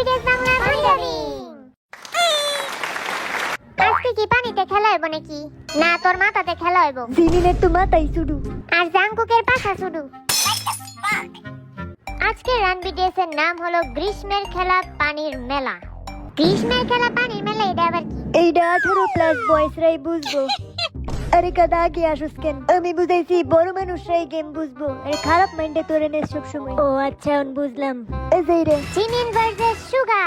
হ্যাপিডেস বাংলা পানি। আজকে কি পানিতে খেলা হইব নাকি? না তোর মাথাতে খেলা হইব। জিমিনের তো মাথাই শুধু আর জাংকুকের পাখা শুধু। আজকে রানবিডিএস এর নাম হলো গ্রীষ্মের খেলা পানির মেলা। গ্রীষ্মের খেলা পানির মেলা এটা আবার কি? এইটা 18+ বয়সরাই বুঝবো। আরে গাদা আগে আসুস কেন? আমি বুঝাইছি বড় মানুষরাই গেম বুঝবো। আরে খারাপ মাইন্ডে তোরে নেস সব সময়। ও আচ্ছা বুঝলাম। এই যে রে জিমিন ভার্সেস সুগা।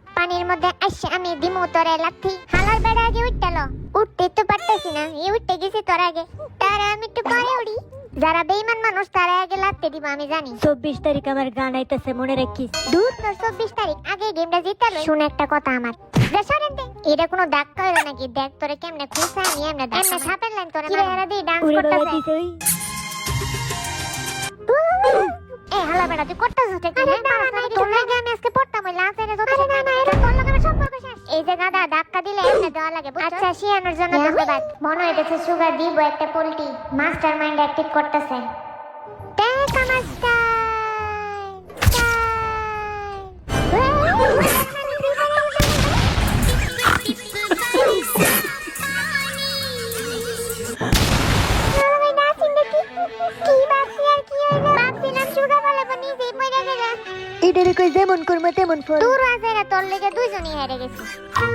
পানির মধ্যে আসছে আমি দিমু তোরে লাথি। হালার বেড়া আগে উঠতেলো। উঠতে তো পারতেছি না। এই উঠতে গেছি তোর আগে। তারা আমি একটু পরে উড়ি। যারা বেঈমান মানুষ তারা আগে লাথি দিব আমি জানি। 24 তারিখ আমার গান আইতাছে মনে রাখিস। দূর তোর 24 তারিখ আগে গেমটা জিতালো। শুন একটা কথা আমার। রেস্টুরেন্টে এটা কোনো ধাক্কা হলো নাকি? দেখ তোরে কেমনে খুঁজা আমি এমনে ছাপের লাইন তোরে মারা দিয়ে ডান্স করতেছে। এ হালা বেড়া তুই করতেছিস ঠিক না? তোর লাগে আমি আজকে পড়তাম ওই লাস্ট এর যত না না এটা তোর লাগে সম্পর্ক শেষ। এই যে গাদা ধাক্কা দিলে এমনে দেওয়া লাগে। আচ্ছা শিয়ানোর জন্য ধন্যবাদ। মনে হইতেছে সুগার দিব একটা পোল্টি মাস্টার মাইন্ড অ্যাক্টিভ করতেছে। দেখ আমার এটারে কই যেমন করমা তেমন ফল। দূর আছে না তোর লেগে দুইজনই হেরে গেছি।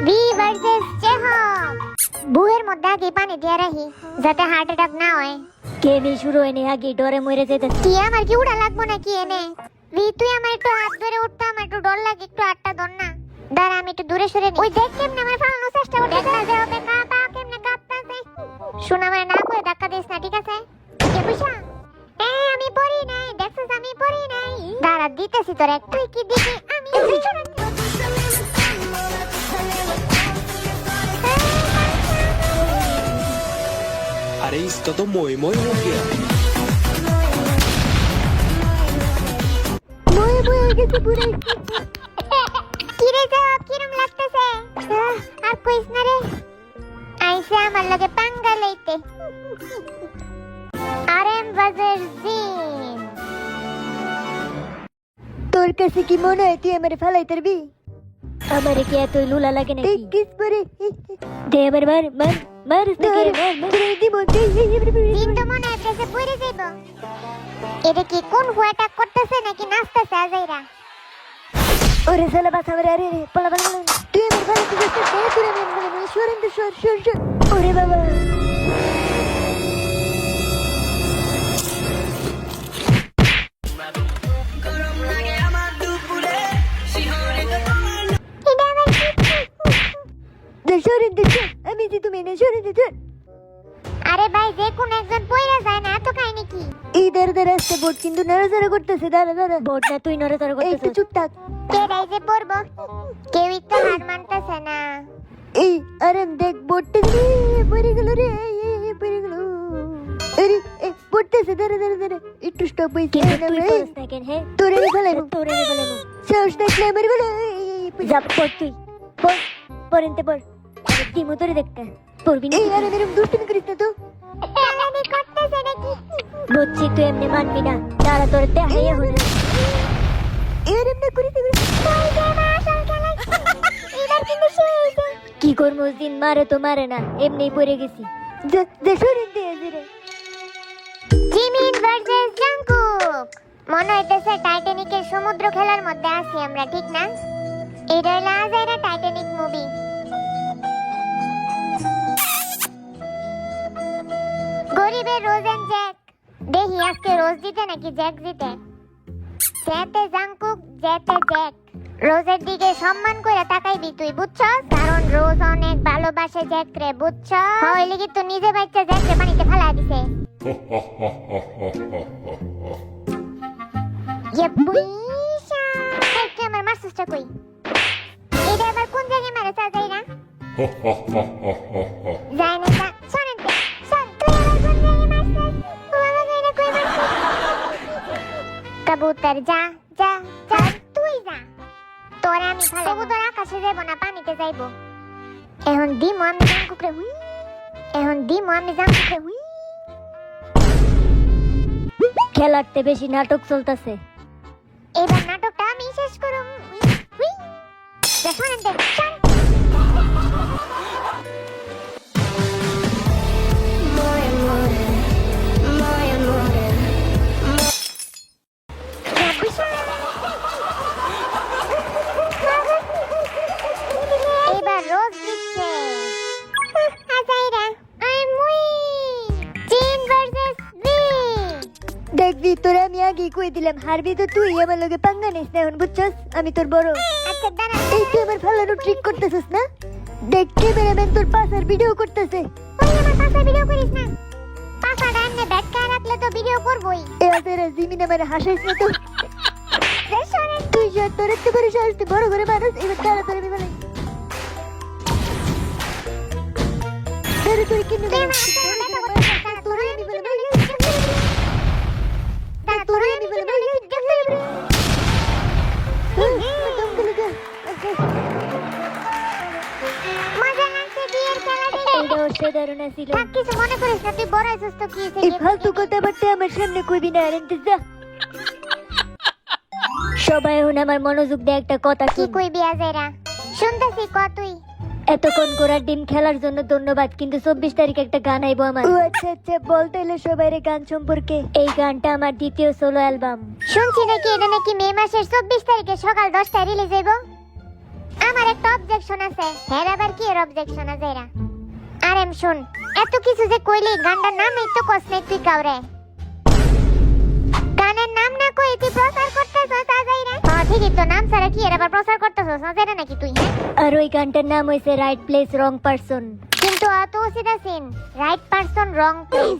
B versus চেহক। বুয়ের মধ্যে আগে পানি দিয়ে রাখি যাতে হার্ট অ্যাটাক না হয়। কেমি শুরু হয়নি আগে ডরে মরে যেতেছে। কি আমার কি উড়া লাগবো নাকি এনে? বি তুই আমার একটু হাত ধরে উঠতে আমার একটু ডর লাগে একটু হাতটা ধর না। দাঁড়া আমি একটু দূরে সরে নি। ওই দেখ কেমনে আমার ফালানোর চেষ্টা করতে আছে ওকে কাপা কেমনে কাঁপতাছে। শোনা আমার না কই ধাক্কা দিস না ঠিক আছে? কে বুঝা? আমি পড়ি নাই দেখছিস আমি পড়ি নাই। দাঁড়া দিতেছি তোর এক তুই কি দিবি আমি अरे इसका तो मोय मोय हो गया। ময়ে ময়ে গেছে পুরো। কিরে জবাব কিরম লাগতেছে? আর কইস না রে। আইসে আমার লগে পাঙ্গা লইতে। আরএম ভার্সেস জিন। তোর কাছে কি মনে হয় তুই আমারে ফালাই তারবি? আমারে কি এত লুলা লাগে নাকি? কিস পরে দে এবার মার মার মার তোরে মার দি মতে জিন তো মনে হইতেছে পড়ে যাইব। এটা কি কোন হুয়াটা করতেছে নাকি নাচতেছে আজাইরা? ওরে সালা বাস আমারে আরে রে পলা পলা তুই আমার ফালাই তুই কে করে আমি সরেন তো সর ওরে বাবা আমি যে তুমি না সরে দিতে। আরে ভাই যে কোন একজন পয়রা যায় না এত কাহিনী কি? ইধার ধার আসতে বোট কিন্তু নড়াচড়া করতেছে। দাঁড়া বোট না তুই নড়াচড়া করতেছিস। এই তো চুপ থাক। কে রাই যে পড়বো? কেউই তো হার মানতেছে না। এই আরে দেখ বোটটা পড়ে গেল রে পড়ে গেল। আরে পড়তেছে দাঁড়া একটু স্টপ হইছে না ভাই। সেকেন্ড হে তোরে ফেলাইবো সাহস দেখলে আমার বলে যা পড় তুই পড়তে পড়। দিমু তোরে দেখতে পড়বি না। এই আরে মেরম দুষ্টুমি করিস না তো। আমি করতেছে নাকি? বুঝছি তুই এমনি মানবি না। দাঁড়া তোর দেখাইয়া হলো এরম না করিস কি করবো? দিন মারে তো মারে না এমনি পড়ে গেছি। Jimin versus Jungkook. মনে হইতেছে টাইটানিকের সমুদ্র খেলার মধ্যে আছি আমরা ঠিক না? এটা হলো আজাইরা টাইটানিক মুভি। গরিবের রোজ এন্ড জ্যাক। দেখি আজকে রোজ জিতে নাকি জ্যাক জিতে। জ্যাতে জাংকুক জ্যাতে জ্যাক। রোজের দিকে সম্মান করে তাকাইবি তুই বুঝছস? কারণ রোজ অনেক ভালোবাসে জ্যাক রে বুঝছস? হইলে কি তুই নিজে বাচ্চা জ্যাক রে পানিতে ফেলা দিছে। বুইশা কে আমার মাসুসটা কই? এটা আবার কোন জায়গায় মারে চাই না? যাই না যা শোনেন তে শোন তুই আবার কোন জায়গায় মারছিস? ওরা যাই না কই মারছিস? কবুতর যা যা যা তুই যা। তোরে আমি ভালো কবুতর আকাশে যাইব না পানিতে যাইব। এখন দিমু আমি জাংকুকরে হুই। খেলাতে বেশি নাটক চলতেছে। এবার নাটকটা আমি শেষ করুম। যা শোনেন দে শোন। এবার রোজ দিচ্ছে আজাইরা আই মুই চীন ভার্সেস বি। দেখবি তোরা আমি আগে কই দিলাম হারবি তো তুই আমার লগে পাঙ্গা নিস না এখন বুঝছস আমি তোর বড়। আচ্ছা দাঁড়া এই তুই আমার ফালানো ট্রিক করতেছিস না দেখ ক্যামেরাম্যান তোর পাশার ভিডিও করতেছে। ওই আমার পাশে ভিডিও করিস না, পাশাটা এমনি ব্যাটকা রাখলে তো ভিডিও করবই। এ আজেরা জিমিন আমার হাসাইছ না তো রে শোনেন তুই যা তোর একটু করে সাজতে বড় করে মানুষ এবার তাড়াতাড়ি আমি বলাই ধরে তুই কিনে তুই আমার হাতে ব্যথা করতেছিস না, তোরে আমি বলে দাঁড়া তোরে আমি বলে মজা লাগছে বিয়ের খেলা দেখে। এটা অসাধারণ ছিল। থাক কিছু মনে করিস না, তুই বড় হইছিস তো কি হইছে এই ফালতু কথাবার্তা আমার সামনে কইবি না আরেন্ট যা। সবাই এখন আমার মনোযোগ দিয়ে একটা কথা কি শুন। কইবি আজাইরা? শুনতেছি ক তুই। এতক্ষণ করার ডিম খেলার জন্য ধন্যবাদ কিন্তু 24 তারিখে একটা গান আইবো আমার। ও আচ্ছা আচ্ছা বলতে এলে সবাই গান সম্পর্কে। এই গানটা আমার দ্বিতীয় সোলো অ্যালবাম। শুনছি নাকি এটা নাকি মে মাসের 24 তারিখে সকাল 10টায় রিলিজ হইব। আমার একটা অবজেকশন আছে। হ্যাঁ আবার কি এর অবজেকশন আজাইরা? আরেম শুন, এত কিছু যে কইলি গানটার নামই তো কস নাই তুই কাউরে। গানের নাম না কই তুই প্রচার করতেছস আজাইরা? হ্যাঁ ঠিকই তো, নাম ছাড়া কি এর আবার প্রচার করতেছস আজাইরা নাকি তুই? আর ওই গানটার নাম হইছে রাইট প্লেস রং পারসন। কিন্তু অত সিধা scene, right person wrong place.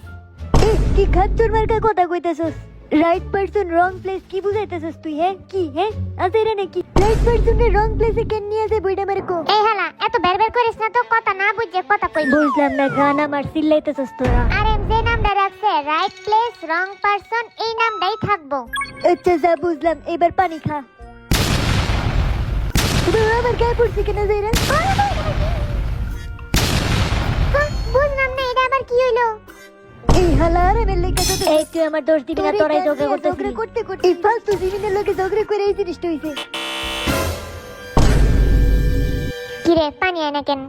এ কি খাচ্চর মার্কা কথা কইতাছস? রাইট পারসন রং প্লেস কি বুঝাইতাছস তুই হ্যাঁ কি হ্যাঁ আজেরা নাকি রাইট পারসনের রং প্লেসে কেন নিয়ে যায় বইটা মারে কো। এই হালা এত বেরবের করিস না তো, কথা না বুঝে কথা কইবি। বুঝলাম না গান আমার চিল্লাইতাছস তোরা। আরে যে নামটা রাখছে রাইট প্লেস রং পারসন, এই নামটাই থাকবো। আচ্ছা যা বুঝলাম এবার পানি খা। আবার গায়ে পড়ছি কেন যাইরা? বুঝলাম না এটা আবার কি হইলো। এই হালার আমি লেখা তো এই তুই আমার দোষ দিবি না তোরাই ঝগড়া করতে করতে এই ফালতু জিমিনের লোকে ঝগড়া করে এই জিনিসটা হইছে। কিরে পানি আয় না কেন?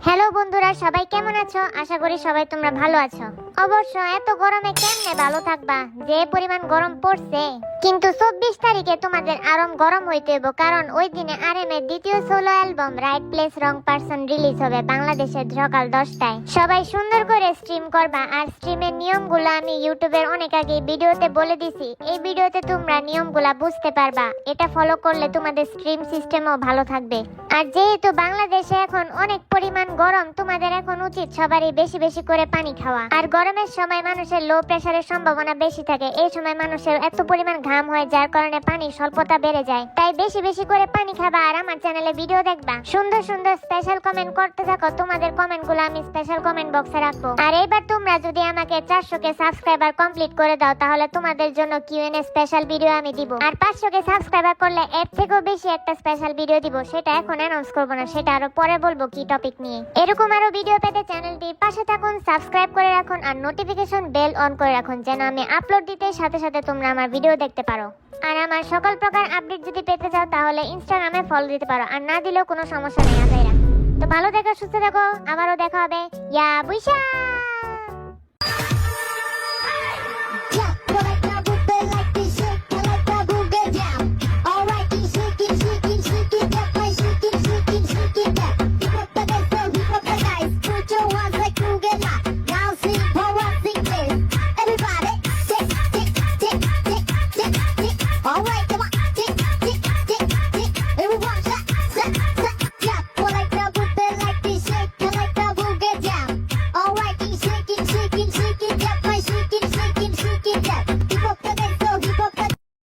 হ্যালো বন্ধুরা, সবাই কেমন আছো? আশা করি সবাই তোমরা ভালো আছো। অবশ্য এত গরমে কেমনে ভালো থাকবা, যে পরিমাণ গরম পড়ছে। কিন্তু 24 তারিখে তোমাদের আরো গরম হইতে হইব, কারণ ওই দিনে আরএম এর দ্বিতীয় সোলো অ্যালবাম রাইট প্লেস রং পারসন রিলিজ হবে বাংলাদেশের সকাল 10টায়। সবাই সুন্দর করে স্ট্রিম করবা। আর স্ট্রিমের নিয়মগুলো আমি ইউটিউবের অনেক আগে ভিডিওতে বলে দিছি। এই ভিডিওতে তোমরা নিয়মগুলা বুঝতে পারবা। এটা ফলো করলে তোমাদের স্ট্রিম সিস্টেমও ভালো থাকবে। আর যেহেতু বাংলাদেশে এখন অনেক পরিমাণ গরম, তোমাদের এখন উচিত সবারই বেশি বেশি করে পানি খাওয়া। আর গরমের সময় মানুষের লো প্রেসারের সম্ভাবনা বেশি থাকে। এই সময় মানুষের এত পরিমাণ ঘাম হয় যার কারণে পানির স্বল্পতা বেড়ে যায়। তাই বেশি বেশি করে পানি খাবা আর আমার চ্যানেলে ভিডিও দেখবা। সুন্দর সুন্দর স্পেশাল কমেন্ট করতে থাকো, তোমাদের কমেন্টগুলো আমি স্পেশাল কমেন্ট বক্সে রাখবো। আর এইবার তোমরা যদি আমাকে 400কে সাবস্ক্রাইবার কমপ্লিট করে দাও তাহলে তোমাদের জন্য কিউএনএ স্পেশাল ভিডিও আমি দিব। আর 500কে সাবস্ক্রাইবার করলে এর থেকেও বেশি একটা স্পেশাল ভিডিও দিব। সেটা এখন অ্যানাউন্স করব না, সেটা আরো পরে বলবো কি টপিক নিয়ে। এরকম আরো ভিডিও পেতে চ্যানেলটির পাশে থাকুন, সাবস্ক্রাইব করে রাখুন আর নোটিফিকেশন বেল অন করে রাখুন, যেন আমি আপলোড দিতে সাথে সাথে তোমরা আমার ভিডিও দেখতে পারো। আর আমার সকল প্রকার আপডেট যদি পেতে চাও তাহলে ইনস্টাগ্রামে ফলো দিতে পারো, আর না দিলেও কোনো সমস্যা নেই আজাইরা। তো ভালো থেকো, সুস্থ থেকো, আবারও দেখা হবে। ইয়া বুইশা।